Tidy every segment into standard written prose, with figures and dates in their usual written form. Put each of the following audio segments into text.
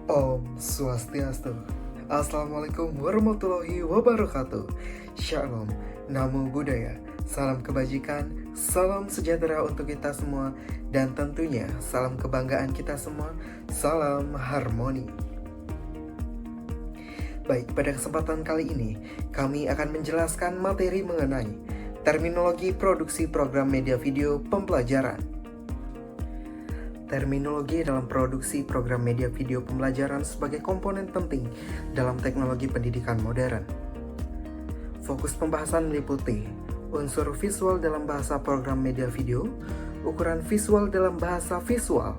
Om Swastiastu. Assalamualaikum warahmatullahi wabarakatuh. Shalom, Namo Buddhaya. Salam kebajikan, salam sejahtera untuk kita semua, dan tentunya salam kebanggaan kita semua, salam harmoni. Baik, pada kesempatan kali ini kami akan menjelaskan materi mengenai terminologi produksi program media video pembelajaran. Terminologi dalam produksi program media video pembelajaran sebagai komponen penting dalam teknologi pendidikan modern. Fokus pembahasan meliputi unsur visual dalam bahasa program media video, ukuran visual dalam bahasa visual,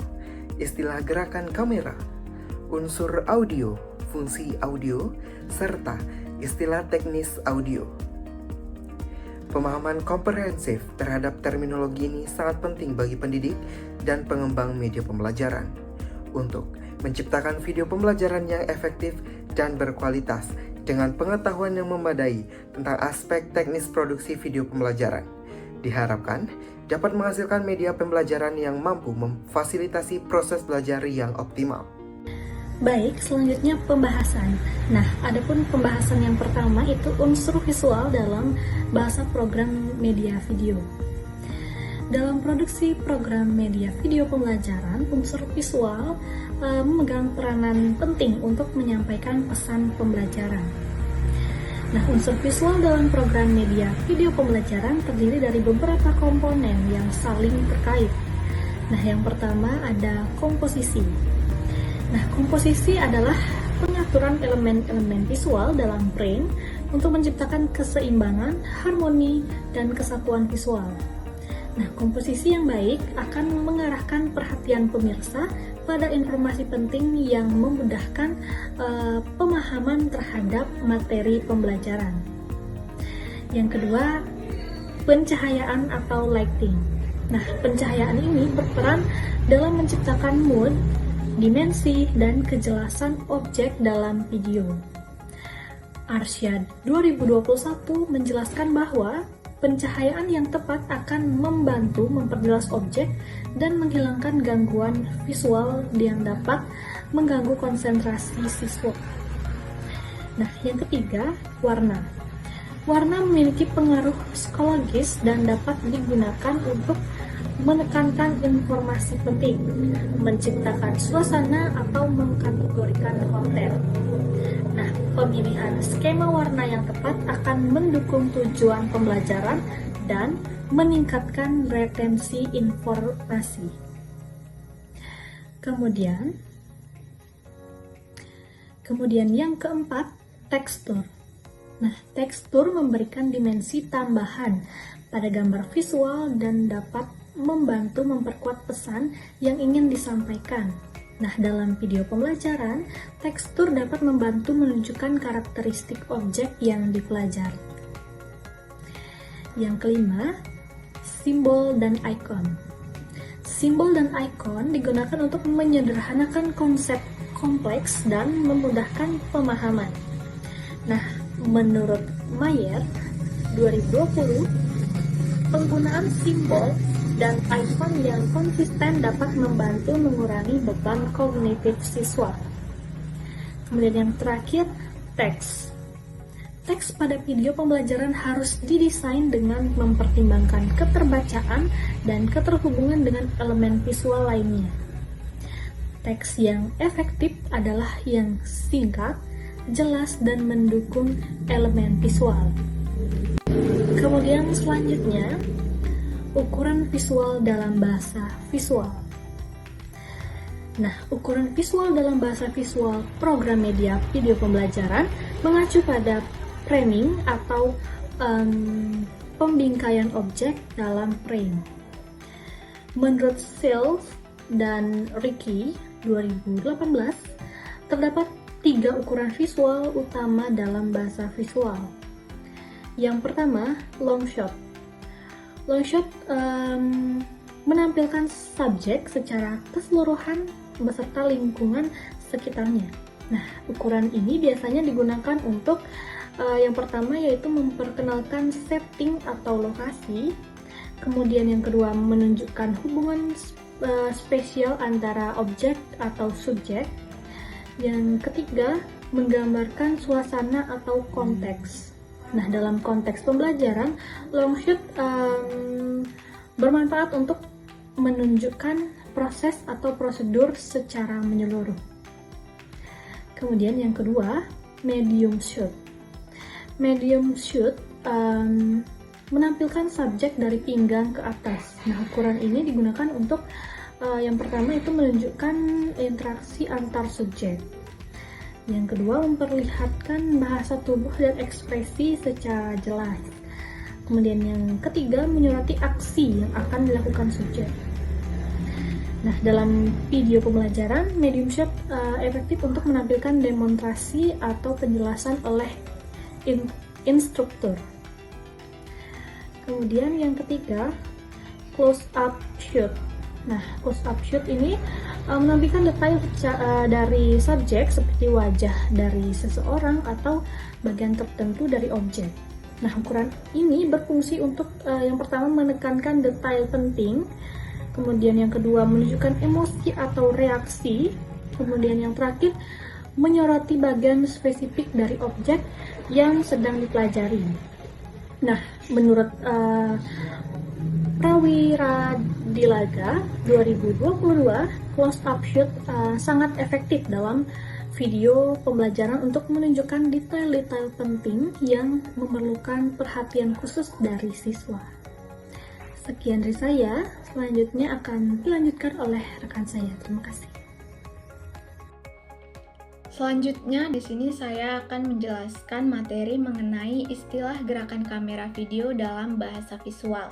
istilah gerakan kamera, unsur audio, fungsi audio, serta istilah teknis audio. Pemahaman komprehensif terhadap terminologi ini sangat penting bagi pendidik dan pengembang media pembelajaran untuk menciptakan video pembelajaran yang efektif dan berkualitas dengan pengetahuan yang memadai tentang aspek teknis produksi video pembelajaran. Diharapkan dapat menghasilkan media pembelajaran yang mampu memfasilitasi proses belajar yang optimal. Baik, selanjutnya pembahasan. Nah, adapun pembahasan yang pertama itu unsur visual dalam bahasa program media video. Dalam produksi program media video pembelajaran, unsur visual memegang peranan penting untuk menyampaikan pesan pembelajaran. Nah, unsur visual dalam program media video pembelajaran terdiri dari beberapa komponen yang saling terkait. Nah, yang pertama ada komposisi. Nah, komposisi adalah pengaturan elemen-elemen visual dalam frame untuk menciptakan keseimbangan, harmoni, dan kesatuan visual. Nah, komposisi yang baik akan mengarahkan perhatian pemirsa pada informasi penting yang memudahkan pemahaman terhadap materi pembelajaran. Yang kedua, pencahayaan atau lighting. Nah, pencahayaan ini berperan dalam menciptakan mood, dimensi, dan kejelasan objek dalam video. Arsyad 2021 menjelaskan bahwa pencahayaan yang tepat akan membantu memperjelas objek dan menghilangkan gangguan visual yang dapat mengganggu konsentrasi siswa. Nah, yang ketiga, warna. Warna memiliki pengaruh psikologis dan dapat digunakan untuk menekankan informasi penting, menciptakan suasana, atau mengkategorikan konten. Nah, pemilihan skema warna yang tepat akan mendukung tujuan pembelajaran dan meningkatkan retensi informasi. Kemudian yang keempat, tekstur. Nah, tekstur memberikan dimensi tambahan pada gambar visual dan dapat membantu memperkuat pesan yang ingin disampaikan. Nah, dalam video pembelajaran, tekstur dapat membantu menunjukkan karakteristik objek yang dipelajari. Yang kelima, simbol dan ikon. Simbol dan ikon digunakan untuk menyederhanakan konsep kompleks dan memudahkan pemahaman. Nah, menurut Mayer 2020, penggunaan simbol dan ikon yang konsisten dapat membantu mengurangi beban kognitif siswa. Kemudian yang terakhir, teks. Teks pada video pembelajaran harus didesain dengan mempertimbangkan keterbacaan dan keterhubungan dengan elemen visual lainnya. Teks yang efektif adalah yang singkat, jelas, dan mendukung elemen visual. Kemudian selanjutnya, ukuran visual dalam bahasa visual. Nah, ukuran visual dalam bahasa visual program media video pembelajaran mengacu pada framing atau pembingkaian objek dalam frame. Menurut Self dan Ricky 2018, terdapat 3 ukuran visual utama dalam bahasa visual. Yang pertama, long shot. Long shot menampilkan subjek secara keseluruhan beserta lingkungan sekitarnya. Nah, ukuran ini biasanya digunakan untuk yang pertama yaitu memperkenalkan setting atau lokasi. Kemudian yang kedua, menunjukkan hubungan spesial antara objek atau subjek. Yang ketiga, menggambarkan suasana atau konteks. Nah, dalam konteks pembelajaran, long shoot bermanfaat untuk menunjukkan proses atau prosedur secara menyeluruh. Kemudian yang kedua, medium shoot. Medium shoot menampilkan subjek dari pinggang ke atas. Nah, ukuran ini digunakan untuk yang pertama itu menunjukkan interaksi antar subjek. Yang kedua, memperlihatkan bahasa tubuh dan ekspresi secara jelas. Kemudian yang ketiga, menyoroti aksi yang akan dilakukan subjek. Nah, dalam video pembelajaran, medium shoot efektif untuk menampilkan demonstrasi atau penjelasan oleh instruktur. Kemudian yang ketiga, close up shoot. Nah, close up shoot ini menampilkan detail dari subjek seperti wajah dari seseorang atau bagian tertentu dari objek. Nah, ukuran ini berfungsi untuk yang pertama menekankan detail penting, kemudian yang kedua menunjukkan emosi atau reaksi, kemudian yang terakhir menyoroti bagian spesifik dari objek yang sedang dipelajari. Nah, menurut Prawiradilaga 2022, close up shoot sangat efektif dalam video pembelajaran untuk menunjukkan detail-detail penting yang memerlukan perhatian khusus dari siswa. Sekian dari saya, selanjutnya akan dilanjutkan oleh rekan saya. Terima kasih. Selanjutnya di sini saya akan menjelaskan materi mengenai istilah gerakan kamera video dalam bahasa visual.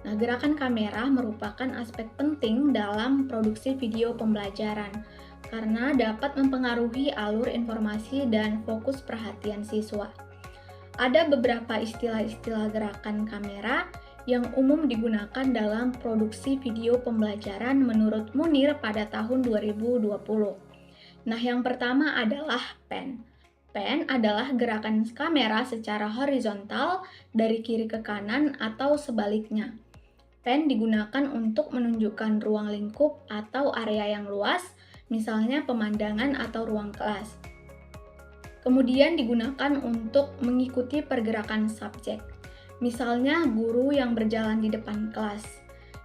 Nah, gerakan kamera merupakan aspek penting dalam produksi video pembelajaran karena dapat mempengaruhi alur informasi dan fokus perhatian siswa. Ada beberapa istilah-istilah gerakan kamera yang umum digunakan dalam produksi video pembelajaran menurut Munir pada tahun 2020. Nah, yang pertama adalah pan. Pan adalah gerakan kamera secara horizontal dari kiri ke kanan atau sebaliknya. Pan digunakan untuk menunjukkan ruang lingkup atau area yang luas, misalnya pemandangan atau ruang kelas. Kemudian digunakan untuk mengikuti pergerakan subjek, misalnya guru yang berjalan di depan kelas,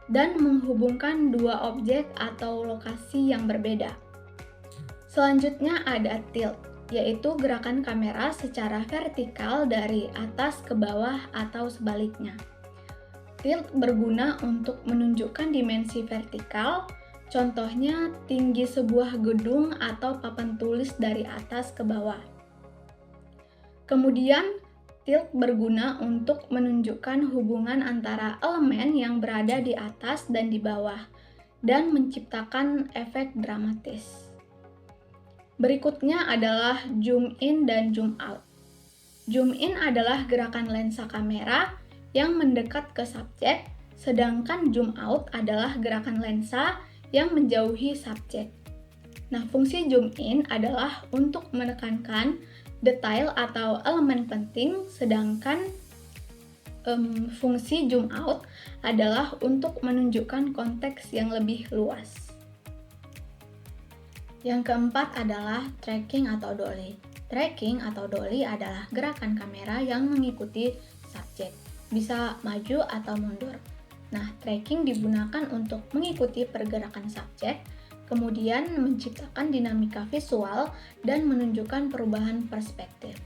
dan menghubungkan dua objek atau lokasi yang berbeda. Selanjutnya ada tilt, yaitu gerakan kamera secara vertikal dari atas ke bawah atau sebaliknya. Tilt berguna untuk menunjukkan dimensi vertikal, contohnya tinggi sebuah gedung atau papan tulis dari atas ke bawah. Kemudian, tilt berguna untuk menunjukkan hubungan antara elemen yang berada di atas dan di bawah, dan menciptakan efek dramatis. Berikutnya adalah zoom in dan zoom out. Zoom in adalah gerakan lensa kamera yang mendekat ke subjek, sedangkan zoom out adalah gerakan lensa yang menjauhi subjek. Nah, fungsi zoom in adalah untuk menekankan detail atau elemen penting, sedangkan fungsi zoom out adalah untuk menunjukkan konteks yang lebih luas. Yang keempat adalah tracking atau dolly. Tracking atau dolly adalah gerakan kamera yang mengikuti subjek, bisa maju atau mundur. Nah, tracking digunakan untuk mengikuti pergerakan subjek, kemudian menciptakan dinamika visual dan menunjukkan perubahan perspektif.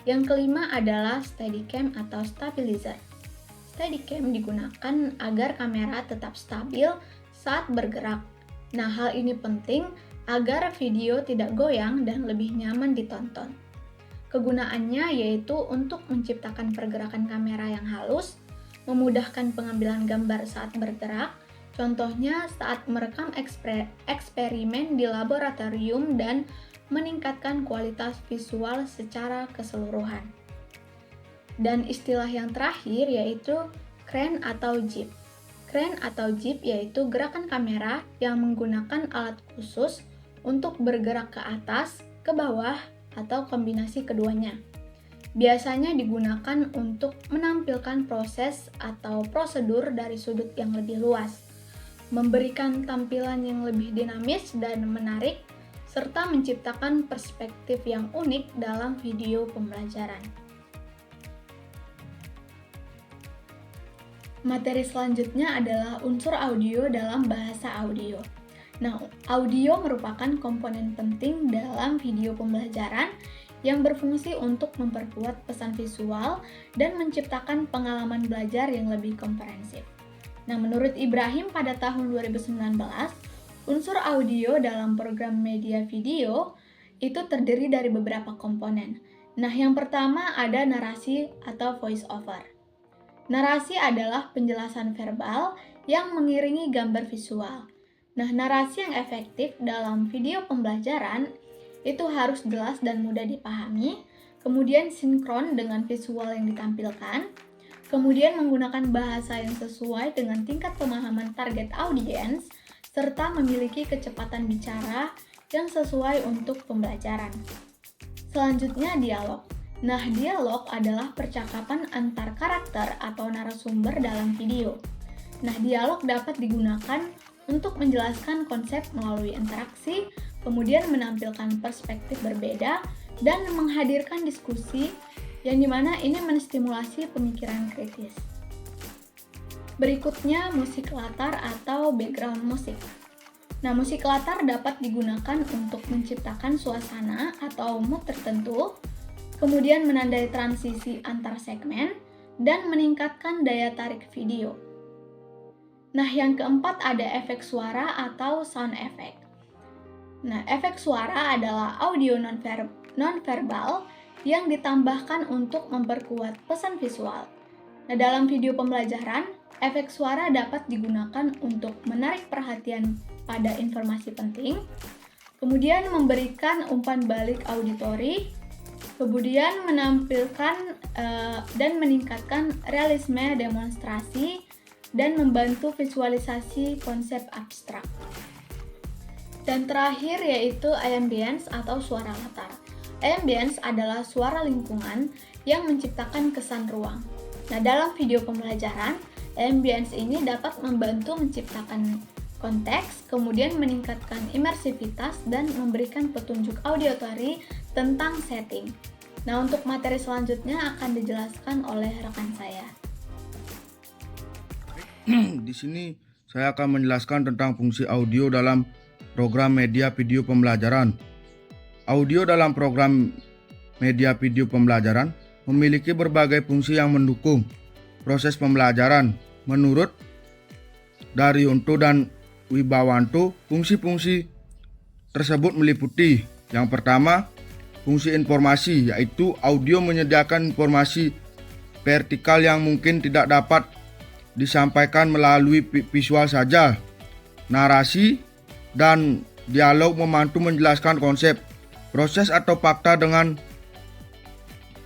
Yang kelima adalah Steadicam atau stabilizer. Steadicam digunakan agar kamera tetap stabil saat bergerak. Nah, hal ini penting agar video tidak goyang dan lebih nyaman ditonton. Kegunaannya yaitu untuk menciptakan pergerakan kamera yang halus, memudahkan pengambilan gambar saat bergerak, contohnya saat merekam eksperimen di laboratorium dan meningkatkan kualitas visual secara keseluruhan. Dan istilah yang terakhir yaitu crane atau jib. Crane atau jib yaitu gerakan kamera yang menggunakan alat khusus untuk bergerak ke atas, ke bawah, atau kombinasi keduanya. Biasanya digunakan untuk menampilkan proses atau prosedur dari sudut yang lebih luas, memberikan tampilan yang lebih dinamis dan menarik, serta menciptakan perspektif yang unik dalam video pembelajaran. Materi selanjutnya adalah unsur audio dalam bahasa audio. Nah, audio merupakan komponen penting dalam video pembelajaran yang berfungsi untuk memperkuat pesan visual dan menciptakan pengalaman belajar yang lebih komprehensif. Nah, menurut Ibrahim pada tahun 2019, unsur audio dalam program media video itu terdiri dari beberapa komponen. Nah, yang pertama ada narasi atau voice over. Narasi adalah penjelasan verbal yang mengiringi gambar visual. Nah, narasi yang efektif dalam video pembelajaran itu harus jelas dan mudah dipahami, kemudian sinkron dengan visual yang ditampilkan, kemudian menggunakan bahasa yang sesuai dengan tingkat pemahaman target audiens, serta memiliki kecepatan bicara yang sesuai untuk pembelajaran. Selanjutnya dialog. Nah, dialog adalah percakapan antar karakter atau narasumber dalam video. Nah, dialog dapat digunakan untuk menjelaskan konsep melalui interaksi, kemudian menampilkan perspektif berbeda, dan menghadirkan diskusi yang dimana ini menstimulasi pemikiran kritis. Berikutnya, musik latar atau background musik. Nah, musik latar dapat digunakan untuk menciptakan suasana atau mood tertentu, kemudian menandai transisi antar segmen, dan meningkatkan daya tarik video. Nah, yang keempat ada efek suara atau sound effect. Nah, efek suara adalah audio non-verbal yang ditambahkan untuk memperkuat pesan visual. Nah, dalam video pembelajaran, efek suara dapat digunakan untuk menarik perhatian pada informasi penting, kemudian memberikan umpan balik auditori, kemudian menampilkan dan meningkatkan realisme demonstrasi, dan membantu visualisasi konsep abstrak. Dan terakhir yaitu ambience atau suara latar. Ambience adalah suara lingkungan yang menciptakan kesan ruang. Nah, dalam video pembelajaran, ambience ini dapat membantu menciptakan konteks, kemudian meningkatkan imersivitas dan memberikan petunjuk auditory tentang setting. Nah, untuk materi selanjutnya akan dijelaskan oleh rekan saya. Di sini saya akan menjelaskan tentang fungsi audio dalam program media video pembelajaran. Audio dalam program media video pembelajaran memiliki berbagai fungsi yang mendukung proses pembelajaran. Menurut Daryanto dan Wibawanto, fungsi-fungsi tersebut meliputi yang pertama, fungsi informasi, yaitu audio menyediakan informasi vertikal yang mungkin tidak dapat disampaikan melalui visual saja. Narasi dan dialog membantu menjelaskan konsep, proses atau fakta dengan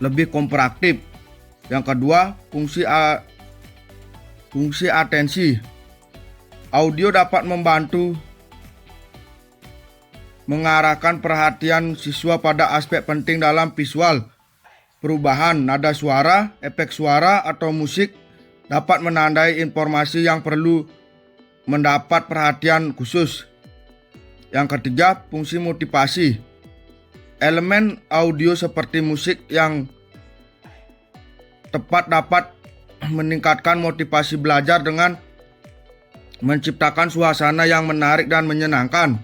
lebih komparatif. Yang kedua, fungsi atensi. Audio dapat membantu mengarahkan perhatian siswa pada aspek penting dalam visual. Perubahan nada suara, efek suara, atau musik dapat menandai informasi yang perlu mendapat perhatian khusus. Yang ketiga, fungsi motivasi. Elemen audio seperti musik yang tepat dapat meningkatkan motivasi belajar dengan menciptakan suasana yang menarik dan menyenangkan.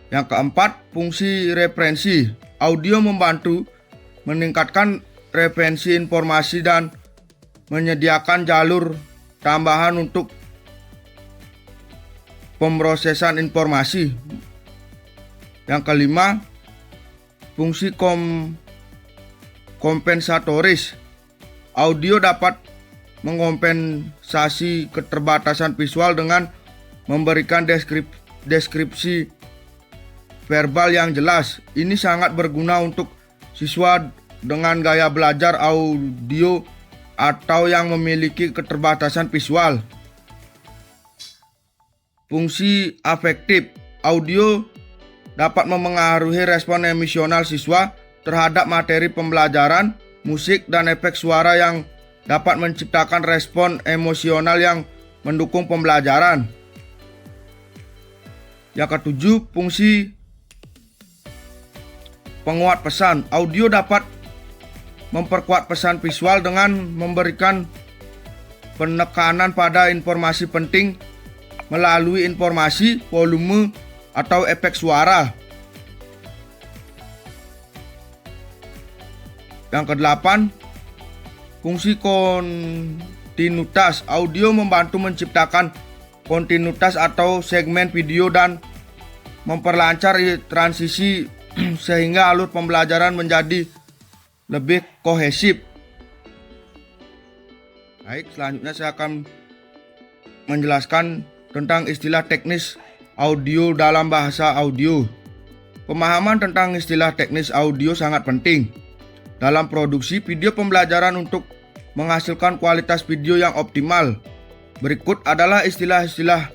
Yang keempat, fungsi referensi. Audio membantu meningkatkan referensi informasi dan menyediakan jalur tambahan untuk pemrosesan informasi. Yang kelima, fungsi kompensatoris. Audio dapat mengompensasi keterbatasan visual dengan memberikan deskripsi verbal yang jelas. Ini sangat berguna untuk siswa dengan gaya belajar audio atau yang memiliki keterbatasan visual. Fungsi afektif. Audio dapat memengaruhi respon emosional siswa terhadap materi pembelajaran. Musik dan efek suara yang dapat menciptakan respon emosional yang mendukung pembelajaran. Yang ketujuh, fungsi penguat pesan. Audio dapat memperkuat pesan visual dengan memberikan penekanan pada informasi penting melalui informasi, volume, atau efek suara. Yang kedelapan, fungsi kontinuitas. Audio membantu menciptakan kontinuitas atau segmen video dan memperlancar transisi sehingga alur pembelajaran menjadi lebih kohesif. Baik, selanjutnya saya akan menjelaskan tentang istilah teknis audio dalam bahasa audio. Pemahaman tentang istilah teknis audio sangat penting dalam produksi video pembelajaran untuk menghasilkan kualitas video yang optimal. Berikut adalah istilah-istilah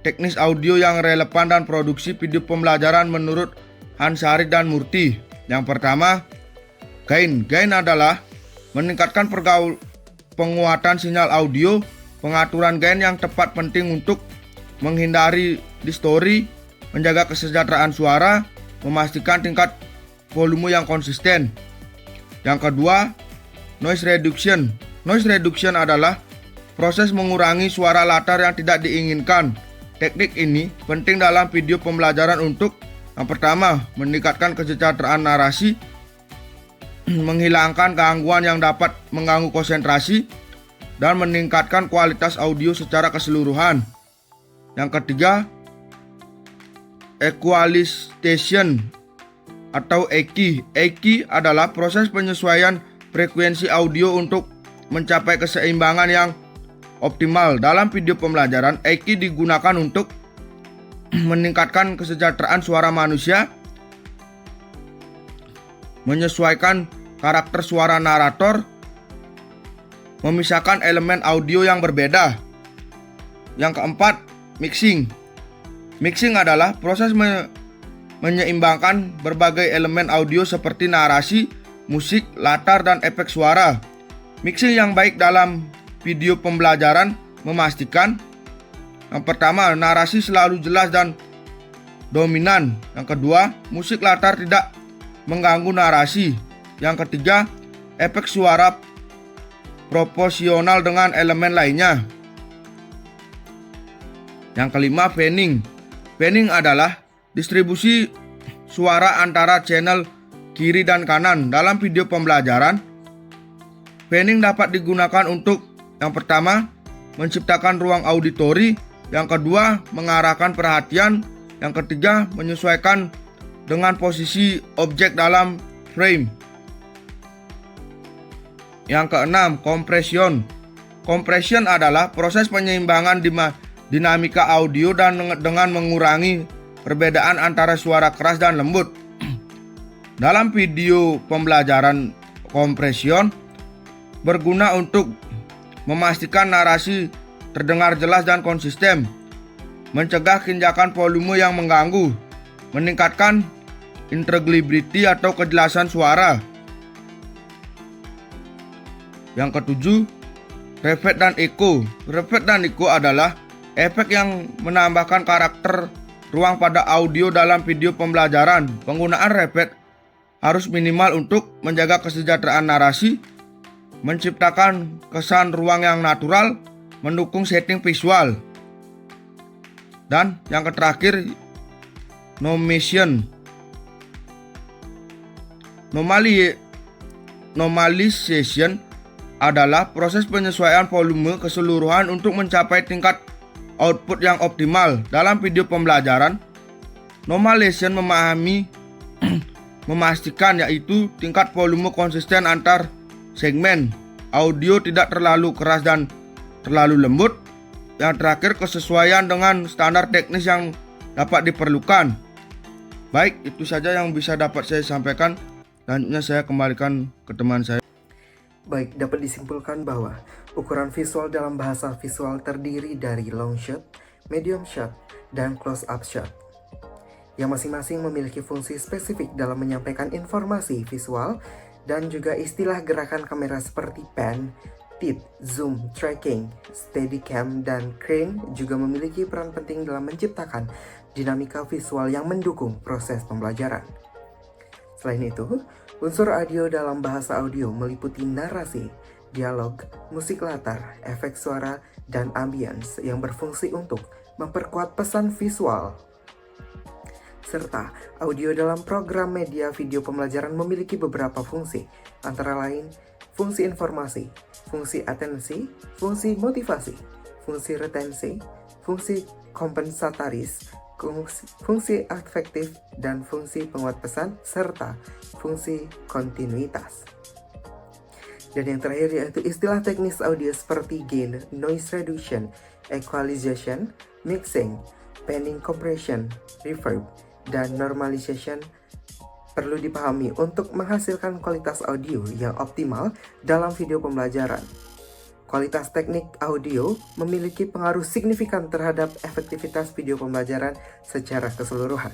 teknis audio yang relevan dan produksi video pembelajaran menurut Hansari dan Murti. Yang pertama, gain. Gain adalah meningkatkan penguatan sinyal audio. Pengaturan gain yang tepat penting untuk menghindari distorsi, menjaga kesejahteraan suara, memastikan tingkat volume yang konsisten. Yang kedua, noise reduction. Noise reduction adalah proses mengurangi suara latar yang tidak diinginkan. Teknik ini penting dalam video pembelajaran untuk yang pertama, meningkatkan kesejahteraan narasi, menghilangkan gangguan yang dapat mengganggu konsentrasi, dan meningkatkan kualitas audio secara keseluruhan. Yang ketiga, equalization atau EQ. EQ adalah proses penyesuaian frekuensi audio untuk mencapai keseimbangan yang optimal. Dalam video pembelajaran, EQ digunakan untuk meningkatkan kesejahteraan suara manusia, menyesuaikan karakter suara narator, memisahkan elemen audio yang berbeda. Yang keempat, mixing. Mixing adalah proses menyeimbangkan berbagai elemen audio seperti narasi, musik, latar, dan efek suara. Mixing yang baik dalam video pembelajaran memastikan yang pertama, narasi selalu jelas dan dominan. Yang kedua, musik latar tidak mengganggu narasi. Yang ketiga, efek suara proporsional dengan elemen lainnya. Yang kelima, panning. Panning adalah distribusi suara antara channel kiri dan kanan. Dalam video pembelajaran, panning dapat digunakan untuk yang pertama, menciptakan ruang auditori. Yang kedua, mengarahkan perhatian. Yang ketiga, menyesuaikan dengan posisi objek dalam frame. Yang keenam, compression. Compression adalah proses penyeimbangan dinamika audio dan dengan mengurangi perbedaan antara suara keras dan lembut. Dalam video pembelajaran, compression berguna untuk memastikan narasi terdengar jelas dan konsisten, mencegah kinjakan volume yang mengganggu, meningkatkan intelligibility atau kejelasan suara. Yang ketujuh, reverb dan echo. Reverb dan echo adalah efek yang menambahkan karakter ruang pada audio dalam video pembelajaran. Penggunaan reverb harus minimal untuk menjaga kesejahteraan narasi, menciptakan kesan ruang yang natural, mendukung setting visual. Dan yang terakhir, normalization. Normalization adalah proses penyesuaian volume keseluruhan untuk mencapai tingkat output yang optimal. Dalam video pembelajaran, normalization memastikan yaitu tingkat volume konsisten antar segmen. Audio tidak terlalu keras dan terlalu lembut. Yang terakhir, kesesuaian dengan standar teknis yang dapat diperlukan. Baik, itu saja yang bisa dapat saya sampaikan. Selanjutnya saya kembalikan ke teman saya. Baik, dapat disimpulkan bahwa ukuran visual dalam bahasa visual terdiri dari long shot, medium shot, dan close up shot, yang masing-masing memiliki fungsi spesifik dalam menyampaikan informasi visual dan juga istilah gerakan kamera seperti pan, tilt, zoom, tracking, steadicam, dan crane juga memiliki peran penting dalam menciptakan dinamika visual yang mendukung proses pembelajaran. Selain itu, unsur audio dalam bahasa audio meliputi narasi, dialog, musik latar, efek suara, dan ambience yang berfungsi untuk memperkuat pesan visual. Serta audio dalam program media video pembelajaran memiliki beberapa fungsi, antara lain fungsi informasi, fungsi atensi, fungsi motivasi, fungsi retensi, fungsi kompensatoris, fungsi afektif, dan fungsi penguat pesan, serta fungsi kontinuitas. Dan yang terakhir yaitu istilah teknis audio seperti gain, noise reduction, equalization, mixing, panning compression, reverb, dan normalization perlu dipahami untuk menghasilkan kualitas audio yang optimal dalam video pembelajaran. Kualitas teknik audio memiliki pengaruh signifikan terhadap efektivitas video pembelajaran secara keseluruhan.